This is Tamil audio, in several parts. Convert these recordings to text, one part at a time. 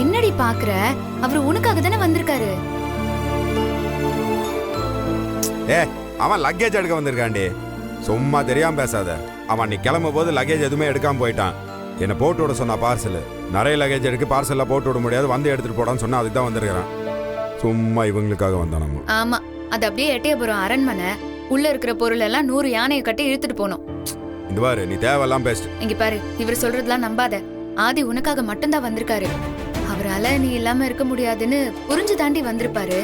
என்னடி பாக்குற? அவரு உனக்காக தானே வந்திருக்காரு. அவன் லக்கேஜ் எடுக்க வந்திருக்காண்டி. சும்மா தெரியாம பேசாத. அவன் நீ கிளம்பும் போது லக்கேஜ் எதுவுமே எடுக்காம போயிட்டான். என்ன போட்டு விட சொன்னா பார்சல். நிறைய லக்கேஜ் எடுக்க பார்சல்ல போட்டு விட முடியாது, வந்து எடுத்துட்டு போடான்னு சொன்னா அதுக்கு தான் வந்திருக்கிறான். சும்மா இவங்களுக்காக வந்தான் நம்ம. ஆமா, அது அப்படியே எட்டயபுரம் அரண்மனை. உள்ள இருக்கிற பொருள் எல்லாம் 100 யானையை கட்டி இழுத்துட்டு போனோம். இந்த பாரு, நீ தேவையெல்லாம் பேசு. இங்க பாரு, இவர் சொல்றதெல்லாம் நம்பாத. ஆதி உனக்காக மட்டும்தான் வந்திருக்காரு. அவரால நீ இல்லாம இருக்க முடியாதுன்னு புரிஞ்சு தாண்டி வந்திருப்பாரு.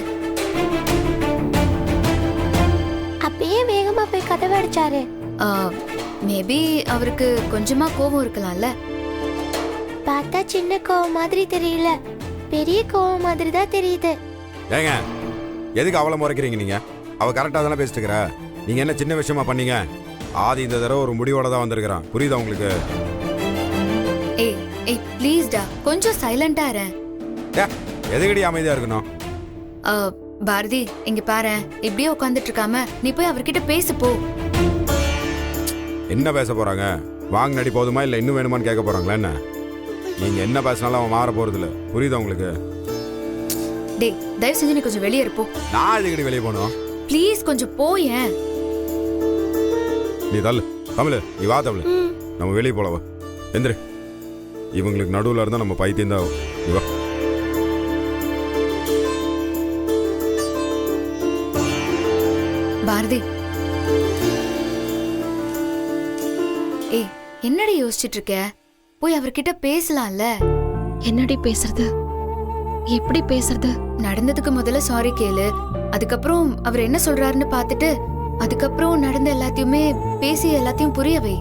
அப்பயே வேகமா போய் கதவை அடிச்சாரு. மேபி அவருக்கு கொஞ்சமா கோபம் இருக்கலாம்ல. பார்த்தா சின்ன கோவம் மாதிரி தெரியல, பெரிய கோவம் மாதிரி தான் தெரியுது. ஏங்க, எதுக்கு அவளை முறைக்கிறீங்க நீங்க? அவ கரெக்டா தானே பேசிட்டு இருக்கறா. நீங்க என்ன சின்ன விஷயமா பண்ணீங்க? ஆதி இந்த தடவை ஒரு முடிவோட தான் வந்திருக்கான். புரியுதா உங்களுக்கு? ஏய் ஏய் ப்ளீஸ் டா, கொஞ்சம் சைலண்டா இரு. எதுக்கடி அமைதியா இருக்கணும்? பாரதி, இங்க பாரு, இப்படியே உட்காந்துட்டு இருக்காம நீ போய் அவர்கிட்ட பேசு போ. என்ன பேச போறாங்க? வாங்க நடி போதுமா இல்ல இன்னும் வேணுமான்னு கேட்க போறாங்களா என்ன? நீங்க என்ன பேசினாலும் அவன் மாற போறது இல்ல. புரியுதா உங்களுக்கு? டேய், தயவு செஞ்சு நீ கொஞ்சம் வெளியே இருப்போ. நான் எதுக்கடி வெளியே போகணும்? ப்ளீஸ் கொஞ்சம் போயேன். நீ தள்ளு தமிழ், நீ வா தமிழ், நம்ம வெளியே போலவா. எந்திரு. இவங்களுக்கு நடுவில் இருந்தா நம்ம பைத்தியம் தான் ஆகும். நீ வா. பாரதி, ஏய் என்னடி யோசிச்சுட்டு இருக்க? போய் அவர்கிட்ட பேசலாம்ல. என்னடி பேசுறது? எப்படி பேசுறது? நடந்ததுக்கு முதல்ல சாரி கேளு. அதுக்கப்புறம் அவர் என்ன சொல்றாருன்னு பார்த்துட்டு அதுக்கப்புறம் நடந்த எல்லாத்தையுமே பேசி எல்லாத்தையும் புரிய வை.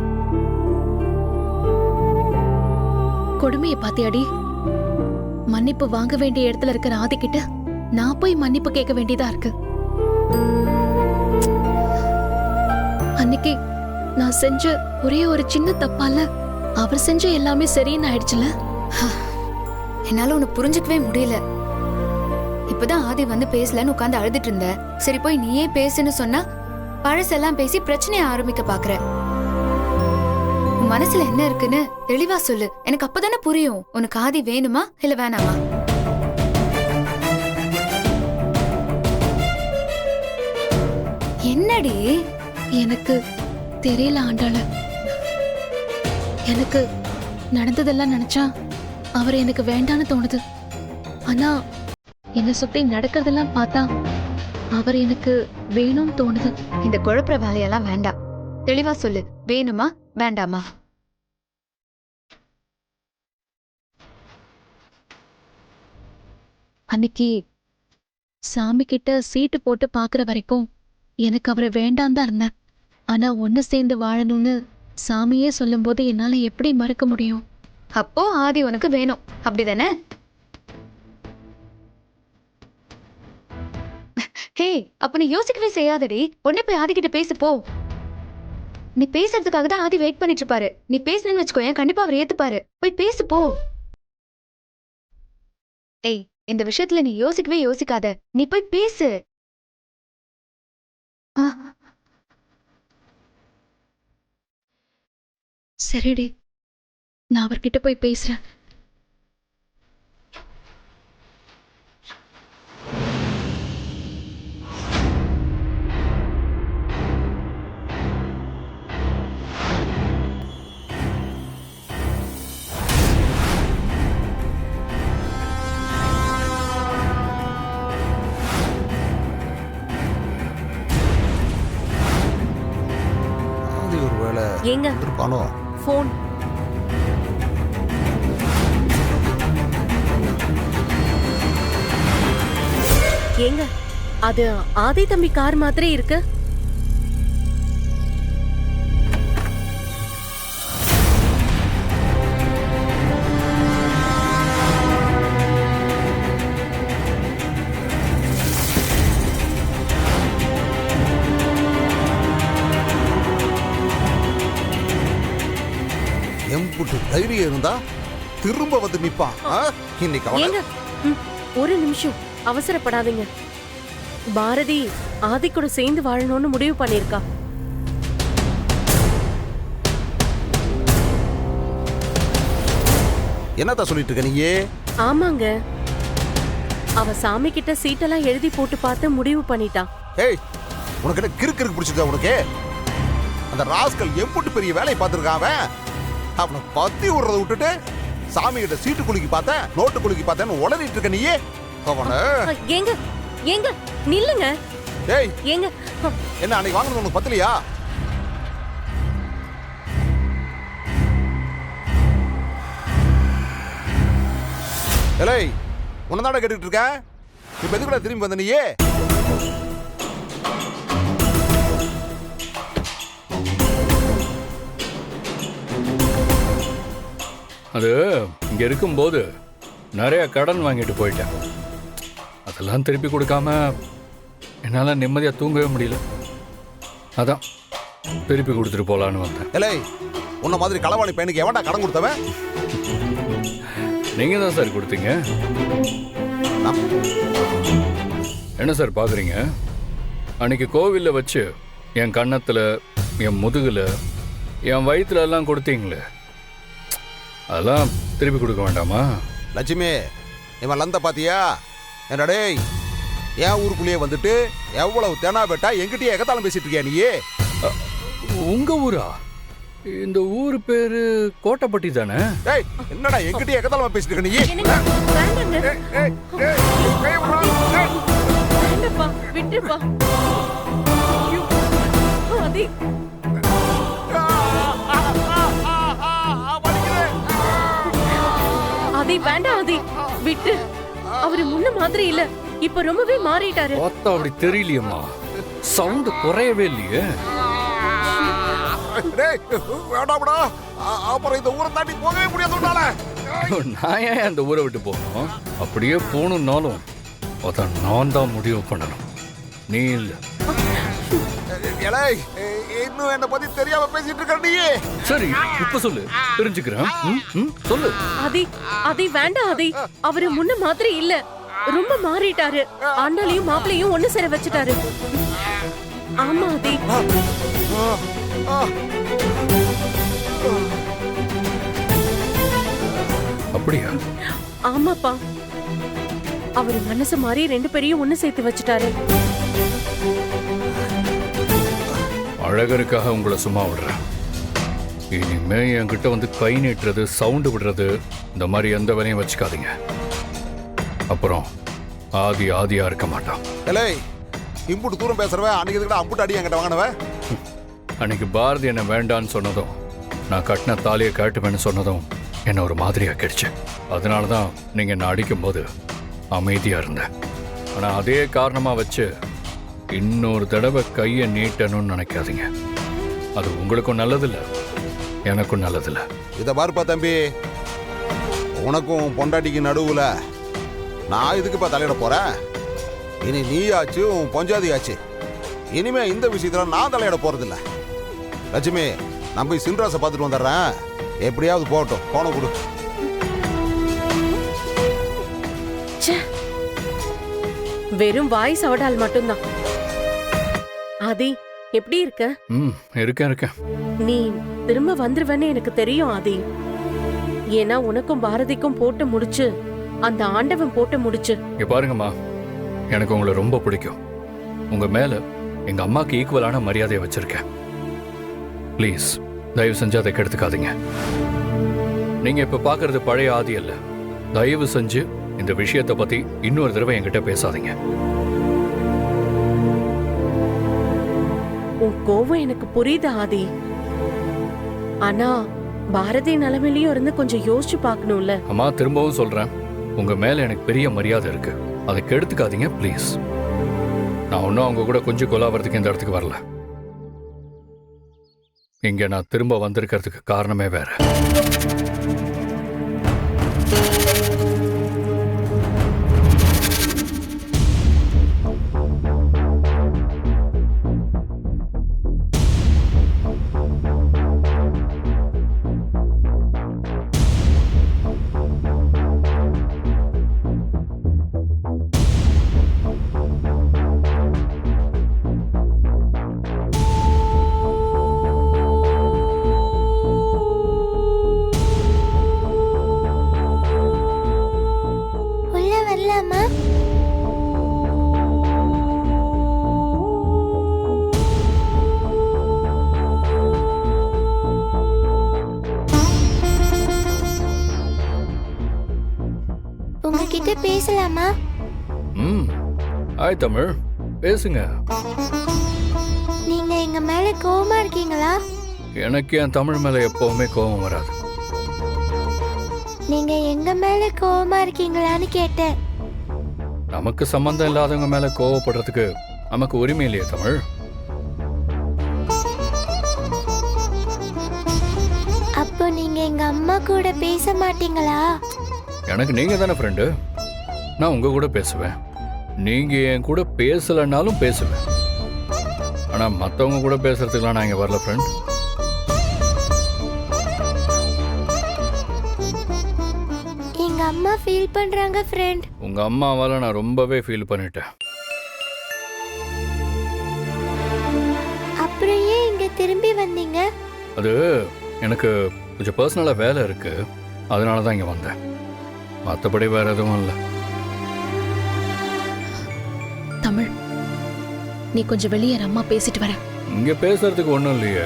கொடுமையை பாத்தியாடி? மன்னிப்பு வாங்க வேண்டிய இடத்துல இருக்கிற ஆதிக்கிட்ட நான் போய் மன்னிப்பு கேட்க வேண்டியதா இருக்கு. அன்னைக்கு நான் செஞ்ச ஒரே ஒரு சின்ன தப்பால அவர் செஞ்ச எல்லாமே சரின்னு ஆயிடுச்சுல. என்னால உன்னை புரிஞ்சுக்கவே முடியல. இப்பதான் ஆதி வந்து பேசலன்னு உட்காந்து அழுதுட்டு இருந்த. சரி போய் நீயே பேசுன்னு சொன்னா பழசெல்லாம் பேசி பிரச்சனையை ஆரம்பிக்க பாக்குற. உன் மனசுல என்ன இருக்குன்னு தெளிவா சொல்லு. எனக்கு அப்பதானே புரியும் உனக்கு ஆதி வேணுமா இல்ல வேணாமா. என்னடி? எனக்கு தெரியல ஆண்டாள. எனக்கு நடந்ததெல்லாம் நினைச்சா அவர் எனக்கு வேண்டான்னு தோணுது. ஆனா என்ன சுத்தி நடக்கிறதெல்லாம் பார்த்தா அவர் எனக்கு வேணும்னு தோணுது. இந்த குழப்பற வேலையெல்லாம் வேண்டாம். தெளிவா சொல்லு, வேணுமா வேண்டாமா? அன்னைக்கு சாமி கிட்ட சீட்டு போட்டு பாக்குற வரைக்கும் எனக்கு அவரை வேண்டாம் தான் இருந்தேன். ஆனா ஒன்னு சேர்ந்து வாழணும்னு சாமியே சொல்லும் போது என்னால எப்படி மறக்க முடியும்? அப்போ ஆதி உனக்கு வேணும், அப்படிதானே? ஹே, அப்ப நீ யோசிக்கவே செய்யாதடி. உடனே போய் ஆதி கிட்ட பேசு போ. நீ பேசுறதுக்காக தான் ஆதி வெயிட் பண்ணிட்டு இருப்பாரு. நீ பேசணும்னு வச்சுக்கோ, கண்டிப்பா அவர் ஏத்துப்பாரு. போய் பேசு போ. ஏய், இந்த விஷயத்துல நீ யோசிக்கவே யோசிக்காத. நீ போய் பேசு. சரிடி, நான் அவர்கிட்ட போய் பேசுறேன். ஏங்க ஃபோன். ஏங்க, அது ஆதி தம்பி கார் மாதிரி இருக்கு. எம்புட்டு தைரியம் இருந்தா திரும்ப வந்து நிப்பான். இன்னைக்கு ஒரு நிமிஷம் அவசரப்படாதீங்க. பாரதி ஆதி கூட சேர்ந்து வாழணும்னு முடிவு பண்ணிருக்கா. என்னதான் சொல்லிட்டு இருக்க நீயே? ஆமாங்க, அவ சாமி கிட்ட சீட்டெல்லாம் எழுதி போட்டு பார்த்து முடிவு பண்ணிட்டான். ஏய், உனக்கு என்ன கிறுக்கு பிடிச்சிருக்கா உனக்கு? அந்த ராஸ்கல் எம்புட்டு பெரிய வேலையை பார்த்துருக்கான் அவன். அவனை பத்தி விடுறத விட்டுட்டு சாமி கிட்ட சீட்டு குலுக்கி பார்த்தேன், நோட்டு குலுக்கி பார்த்தேன்னு உளறிட்டு இருக்க நீயே. அவன ஏங்க ஏங்க நில்லுங்க. ஏய், ஏங்க என்ன அன்னைக்கு வாங்கினது உனக்கு பத்தலையா? ஏலே, உன்னதாட கேட்டுட்டு இருக்க. இப்ப எதுக்குள்ள திரும்பி வந்த நீயே? அது இங்க இருக்கும்போது நிறைய கடன் வாங்கிட்டு போயிட்டேன். அதெல்லாம் திருப்பி கொடுக்காம என்னால் நிம்மதியாக தூங்கவே முடியல. அதான் திருப்பி கொடுத்துட்டு போலான்னு வந்தேன். ஏலே, உன்ன மாதிரி களவாணி பையனுக்கு எவன்டா கடன் கொடுத்தவன்? நீங்க தான் சார் கொடுத்தீங்க. என்ன சார் பார்க்குறீங்க? அன்னைக்கு கோவிலில் வச்சு என் கன்னத்தில், என் முதுகில், என் வயிற்றுல எல்லாம் கொடுத்தீங்களே, அதெல்லாம் திருப்பி கொடுக்க வேண்டாமா? லட்சுமி, இவன் லந்த பாத்தியா? என்னடா டேய், என் ஊருக்குள்ளேயே வந்துட்டு எவ்வளவு தெனா பெட்டா எங்கிட்டயே எகத்தாலும் பேசிட்டு இருக்கியா நீயே? உங்க ஊரா? இந்த ஊர் பேரு கோட்டைப்பட்டி தானே? டேய், என்னடா எங்கிட்டயே எகத்தாலும் பேசிட்டு இருக்க நீ? என்னங்க, வேண்டாங்க. வேண்டாப்பா, விட்டுப்பா. ஐயோ, ஆதி. ஆதி வேண்டாம் ஆதி, விட்டு. அவரு முன்ன மாதிரி இல்ல, இப்ப ரொம்பவே மாறிட்டாரு. பார்த்தா அப்படி தெரியலையம்மா, சவுண்ட் குறையவே இல்லையே. டேய், வேண்டாம்டா. அப்புறம் இந்த ஊரை தாண்டி போகவே முடியாது. நான் ஏன் அந்த ஊரை விட்டு போகணும்? அப்படியே போகணும்னாலும் அதான் நான் தான் முடிவு பண்ணணும், நீ இல்லை. ஏலே, இன்னும் என்ன பத்தி தெரியாம பேசிட்டு இருக்க நீயே? சரி, இப்ப சொல்லு, தெரிஞ்சுக்கிறேன். சொல்லு. ஆதி, ஆதி வேண்டாம் ஆதி. அவரு முன்ன மாதிரி இல்ல, ரொம்ப மாறிட்டாரு. ஆண்டாளையும் மாப்பிளையும் ஒண்ணு சேர வச்சுட்டாரு. ஆமா ஆதி. அப்படியா? ஆமாப்பா, அவரு மனசு மாறி ரெண்டு பேரையும் ஒண்ணு சேர்த்து வச்சுட்டாரு. அழகருக்காக உங்களை சும்மா விடுறேன். இனிமே என்கிட்ட வந்து கை நீட்டுறது, சவுண்டு விடுறது, இந்த மாதிரி எந்த வேலையும் வச்சுக்காதீங்க. அப்புறம் ஆதி ஆதியா இருக்க மாட்டான். ஏலே, இம்புட்டு தூரம் பேசுறவன் அன்னைக்கு எதுக்குடா அம்புட்டு அடி என்கிட்ட வாங்கினவன்? அன்னைக்கு பாரதி என்ன வேண்டான்னு சொன்னதும், நான் கட்டின தாலியை கேட்டுவேன்னு சொன்னதும் என்ன ஒரு மாதிரியா கிடைச்சு. அதனால தான் நீங்க என்ன அடிக்கும்போது அமைதியா இருந்தேன். ஆனா அதே காரணமா வச்சு இன்னொரு தடவை கையை நீட்டணும்னு நினைக்காதீங்க. அது உங்களுக்கும் நல்லதில்ல, எனக்கும் நல்லதில்ல. இதை பாருப்பா தம்பி, உனக்கும் பொண்டாட்டிக்கு நடுவுல நான் இதுக்குப்பா தலையிட போறேன்? இனி நீயாச்சு, உன் பொஞ்சாதியாச்சு. இனிமே இந்த விஷயத்துல நான் தலையிட போறதில்ல. லட்சுமி, நான் போய் சின்ராசை பார்த்துட்டு வந்துடுறேன். எப்படியாவது போகட்டும், போன கொடு. வெறும் வாய் சவடால் மட்டும்தான். ஆதி, எப்படி இருக்க? இருக்கேன். நீ திரும்ப வந்துருவேன்னு எனக்கு தெரியும் ஆதி. ஏன்னா உனக்கும் பாரதிக்கும் போட்டு முடிச்சு, அந்த ஆண்டவன் போட்டு முடிச்சு. இங்க பாருங்கம்மா, எனக்கு உங்களை ரொம்ப பிடிக்கும். உங்க மேல எங்க அம்மாக்கு ஈக்குவலான மரியாதையை வச்சிருக்கேன். ப்ளீஸ் தயவு செஞ்சு அதை கெடுத்துக்காதீங்க. நீங்க இப்ப பாக்குறது பழைய ஆதி அல்ல. தயவு செஞ்சு இந்த விஷயத்தை பத்தி இன்னொரு தடவை என்கிட்ட பேசாதீங்க. உன் கோவம் எனக்கு புரியுது ஆதி. ஆனா பாரதி நிலைமையிலயும் இருந்து கொஞ்சம் யோசிச்சு பார்க்கணும்ல. அம்மா, திரும்பவும் சொல்றேன், உங்க மேல எனக்கு பெரிய மரியாதை இருக்கு. அதை கெடுத்துக்காதீங்க ப்ளீஸ். நான் ஒன்னும் அவங்க கூட கொஞ்சம் கொலாவறதுக்கு இந்த இடத்துக்கு வரல. இங்க நான் திரும்ப வந்திருக்கிறதுக்கு காரணமே வேற. உங்ககிட்ட பேசலாமா? ம் ஹாய் தமிழ், பேசுங்க. நீங்க எங்க மேல கோவமா இருக்கீங்களா? எனக்கு என் தமிழ் மேலே எப்போவுமே கோபம் வராது. நீங்க எங்க மேல கோவமா இருக்கீங்களான்னு கேட்டேன். நமக்கு சம்பந்தம் இல்லாதவங்க மேலே கோவப்படுறதுக்கு நமக்கு உரிமை இல்லையே தமிழ். அப்போ நீங்க எங்க அம்மா கூட பேச மாட்டீங்களா? எனக்கு நீங்கள் தானே ஃப்ரெண்டு, நான் உங்கள் கூட பேசுவேன். நீங்கள் என் கூட பேசலைன்னாலும் பேசுவேன். ஆனால் மற்றவங்க கூட பேசுறதுக்கெலாம் நான் இங்கே வரல ஃப்ரெண்ட். எங்க அம்மா ஃபீல் பண்றாங்க ஃப்ரெண்ட். உங்கள் அம்மாவால் நான் ரொம்பவே ஃபீல் பண்ணிட்டேன். அப்புறம் ஏன் இங்க திரும்பி வந்தீங்க? அது எனக்கு கொஞ்சம் பர்சனலாக வேலை இருக்குது, அதனால தான் இங்கே வந்தேன். மற்றபடி வேறு எதுவும் இல்லை. தமிழ், நீ கொஞ்சம் வெளியே இரு, அம்மா பேசிட்டு வரேன். இங்கே பேசுறதுக்கு ஒன்றும் இல்லையே.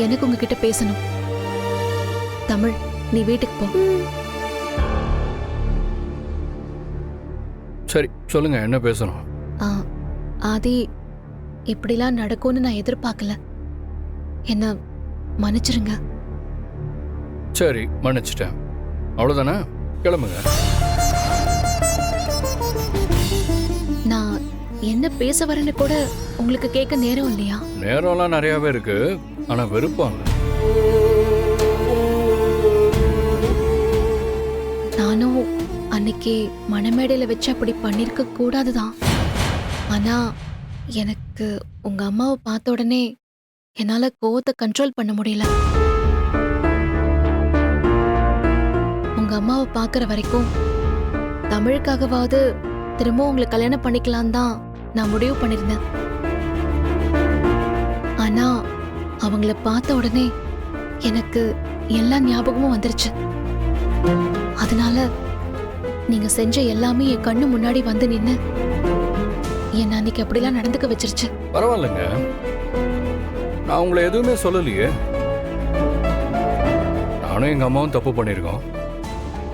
எனக்கு உங்ககிட்ட பேசணும். தமிழ், நீ வீட்டுக்கு போ. சரி சொல்லுங்க, என்ன பேசணும்? ஆ, ஆதி, இப்படிலாம் நடக்கும்னு நான் எதிர்பார்க்கல. என்ன மன்னிச்சிருங்க. சரி மன்னிச்சிட்டேன், அவ்வளோதானே, கிளம்புங்க. நான் என்ன பேச வரேன்னு கூட உங்களுக்கு கேட்க நேரம் இல்லையா? நேரம்லாம் நிறையாவே இருக்கு, ஆனால் வெறுப்பாங்க. நானும் அன்னைக்கு மணமேடையில வச்சு அப்படி பண்ணிருக்க கூடாதுதான். ஆனா எனக்கு உங்க அம்மாவை பார்த்த உடனே என்னால கோவத்தை கண்ட்ரோல் பண்ண முடியல. உங்க அம்மாவை பார்க்கற வரைக்கும் தமிழுக்காகவாவது திரும்ப உங்களை கல்யாணம் பண்ணிக்கலாம் தான் நான் முடிவு பண்ணிருந்தேன். ஆனா அவங்கள பார்த்த உடனே எனக்கு எல்லா ஞாபகமும் வந்துருச்சு. அதனால நீங்க செஞ்ச எல்லாமே என் கண்ணு முன்னாடி வந்து நின்னு என்ன அன்னைக்கு அப்படிலாம் நடந்துக்க வச்சிருச்சு. பரவாயில்லைங்க, நான் உங்களை எதுவுமே சொல்லலையே. நானும் எங்கள் அம்மாவும் தப்பு பண்ணியிருக்கோம்,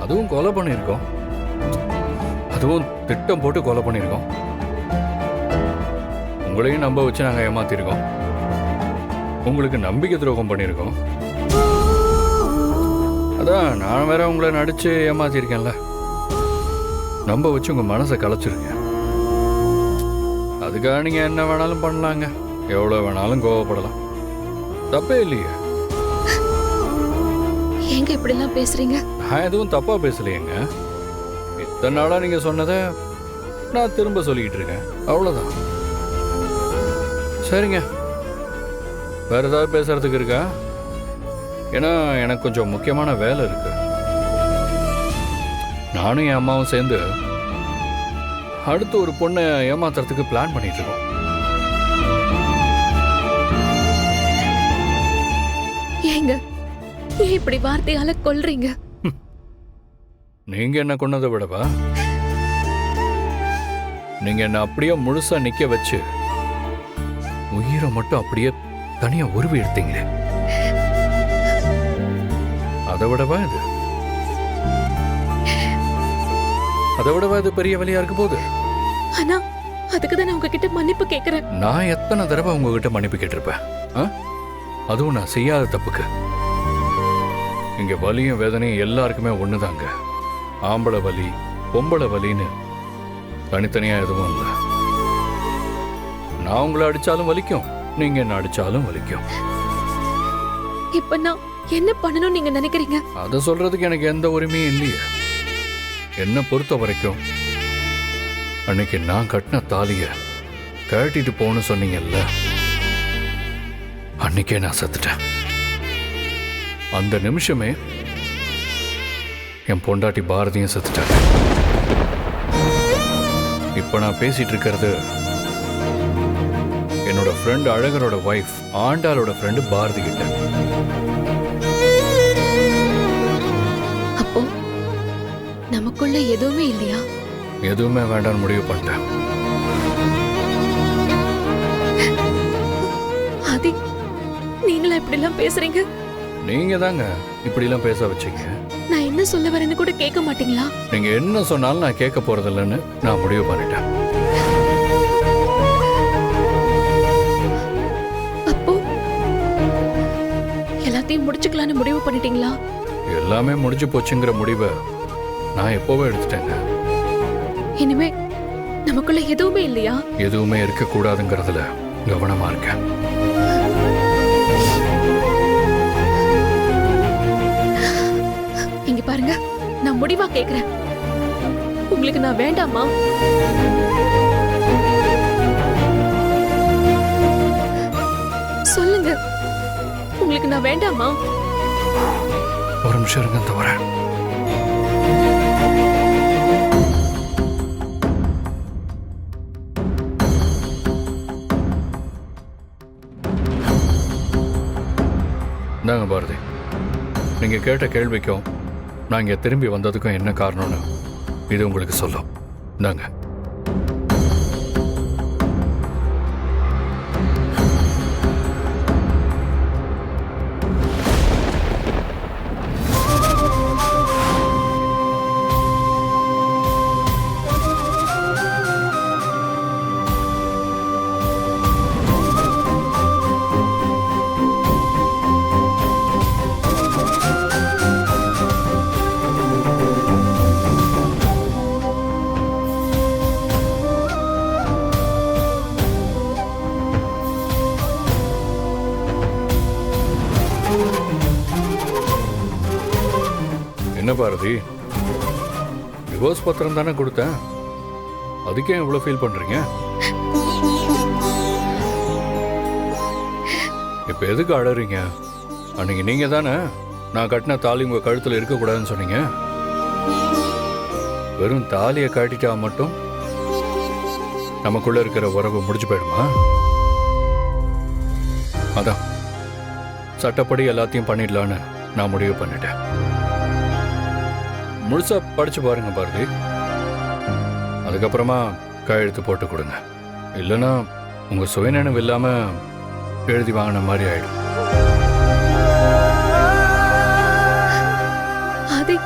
அதுவும் கொலை பண்ணியிருக்கோம், அதுவும் திட்டம் போட்டு கொலை பண்ணியிருக்கோம். உங்களையும் நம்ப வச்சு நாங்கள் ஏமாத்திருக்கோம், உங்களுக்கு நம்பிக்கை துரோகம் பண்ணியிருக்கோம். அதான் நான் வேற உங்களை நடிச்சு ஏமாத்திருக்கேன்ல, நம்ப வச்சு உங்கள் மனசை கலைச்சிருக்கேன். அதுக்காக நீங்கள் என்ன வேணாலும் பண்ணலாங்க, எவ்வளோ வேணாலும் கோவப்படலாம், தப்பே இல்லையே. ஏங்க இப்படிலாம் பேசுறீங்க? நான் எதுவும் தப்பாக பேசலையேங்க. இத்தனை நாளாக நீங்கள் சொன்னதை நான் திரும்ப சொல்லிக்கிட்டு இருக்கேன், அவ்வளோதான். சரிங்க, வேற ஏதாவது பேசுறதுக்கு இருக்கா? ஏன்னா எனக்கு கொஞ்சம் முக்கியமான வேலை இருக்கு. நானும் என் அம்மாவும் சேர்ந்து அடுத்து ஒரு பொண்ணை ஏமாத்துறதுக்கு பிளான் பண்ணிட்டு இருக்கோம். ஏங்க ஏன் இப்படி வார்த்தையால கொல்றீங்க? நீங்க என்ன கொன்னதை விடவா, நீங்க என்ன அப்படியே முழுசா நிக்க வச்சு உயிரை மட்டும் அப்படியே தனியா உருவி எடுத்தீங்களே, அதை விடவா இது, அதை விடவா இது பெரிய வழியா இருக்க போகுது. ஆனா அதுக்கு தான் நான் உங்ககிட்ட மன்னிப்பு கேட்கிறேன். நான் எத்தனை தடவை உங்ககிட்ட மன்னிப்பு கேட்டிருப்பேன், அதுவும் நான் செய்யாத தப்புக்கு. இங்க வலியும் வேதனையும் எல்லாருக்குமே ஒண்ணுதாங்க. ஆம்பளை வலி பொம்பளை வலின்னு தனித்தனியா எதுவும் இல்லை. நான் உங்களை அடிச்சாலும் வலிக்கும், நீங்க என்ன அடிச்சாலும் வலிக்கும். இப்ப நான் என்ன பண்ணணும் நீங்க நினைக்கிறீங்க? அதை சொல்றதுக்கு எனக்கு எந்த உரிமையும் இல்லையே. என்ன பொறுத்த வரைக்கும் அன்னைக்கு நான் கட்டின தாலிய கட்டிட்டு போன்னு சொன்னீங்கல்ல, அன்னைக்கே நான் செத்துட்டேன். அந்த நிமிஷமே என் பொண்டாட்டி பாரதியும் செத்துட்டாங்க. இப்ப நான் பேசிட்டு இருக்கிறது என்னோட ஃப்ரெண்ட் அழகரோட வைஃப் ஆண்டாளோட ஃப்ரெண்டு பாரதி கிட்ட. அப்போ நமக்குள்ள எதுவுமே இல்லையா? எதுவுமே வேண்டாம்னு முடிவு பண்ணிட்டேன். ஆதி, நீங்களா இப்படி எல்லாம் பேசுறீங்க? நீங்க தாங்க இப்படி எல்லாம் பேச வச்சீங்க. நான் என்ன என்ன சொல்ல வரேன்னு கூட கேட்க மாட்டீங்களா? நீங்க என்ன சொன்னாலும் நான் கேட்க போறதில்லைன்னு நான் முடிவு பண்ணிட்டேன். அப்போ எல்லாத்தையும் முடிச்சுக்கலான்னு முடிவு பண்ணிட்டீங்களா? எல்லாமே முடிஞ்சு போச்சுங்கிற முடிவை நான் எப்போவே எடுத்துட்டேங்க. இனிமே நமக்குள்ள எதுவுமே இல்லையா? எதுவுமே இருக்கக்கூடாதுங்கிறதுல கவனமா இருக்கேன். இங்க பாருங்க, நான் முடிவா கேக்குறேன். உங்களுக்கு நான் வேண்டாமா? சொல்லுங்க, உங்களுக்கு நான் வேண்டாமா? ஒரு நிமிஷம் இருங்க, இந்த வரேன். இந்தாங்க பாரதி, நீங்க கேட்ட கேள்விக்கும் நான் இங்க திரும்பி வந்ததுக்கும் என்ன காரணம்னு இது உங்களுக்கு சொல்லும். இந்தாங்க. என்ன பாரதி, டிவோர்ஸ் பத்திரம் தானே கொடுத்தேன், அதுக்கே இவ்வளவு ஃபீல் பண்றீங்க? இப்ப எதுக்கு அழறீங்க? அன்னைக்கு நீங்க தானே நான் கட்டின தாலி உங்க கழுத்துல இருக்கக்கூடாதுன்னு சொன்னீங்க. வெறும் தாலியை காட்டிட்டா மட்டும் நமக்குள்ள இருக்கிற உறவு முடிஞ்சு போயிடுமா? அதான் சட்டப்படி எல்லாத்தையும் பண்ணிடலான்னு நான் முடிவு பண்ணிட்டேன். முழுசா படிச்சு பாருங்க பாரதி, அதுக்கப்புறமா கையெழுத்து போட்டு கொடுங்க. இல்லைன்னா உங்க சுயநினைவு இல்லாம எழுதி வாங்கின மாதிரி ஆயிடும். ஆதி,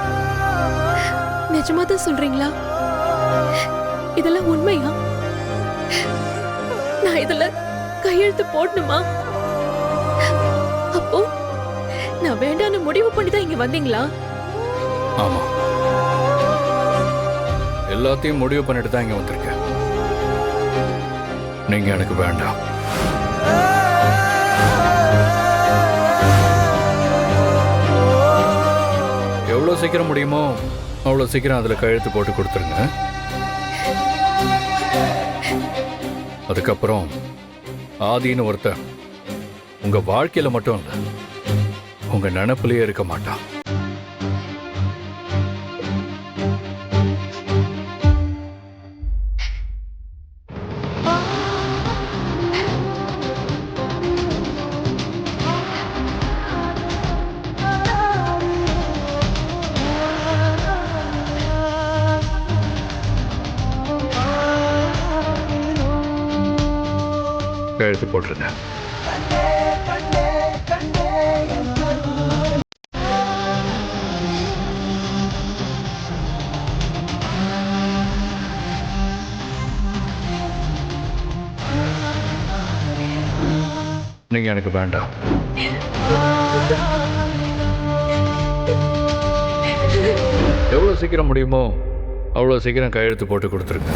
நிஜமா தான் சொல்றீங்களா? இதெல்லாம் உண்மையா? நான் இதுல கையெழுத்து போடணுமா? அப்போ நான் வேண்டான்னு முடிவு பண்ணி தான் இங்க வந்தீங்களா? ஆமா, எல்லாத்தையும் முடிவு பண்ணிட்டு தான் இங்க வந்திருக்கேன். நீங்க எனக்கு வேண்டாம். எவ்வளவு சீக்கிரம் முடியுமோ அவ்வளவு சீக்கிரம் அதுல கையெழுத்து போட்டு கொடுத்துருங்க. அதுக்கப்புறம் ஆதின்னு ஒருத்தன் உங்க வாழ்க்கையில மட்டும் இல்ல, உங்க நினைப்புலயே இருக்க மாட்டான். கையெழுத்து போட்டுருங்க. நீங்க எனக்கு வேண்டாம். எவ்வளவு சீக்கிரம் முடியுமோ அவ்வளவு சீக்கிரம் கையெழுத்து போட்டு கொடுத்துருங்க.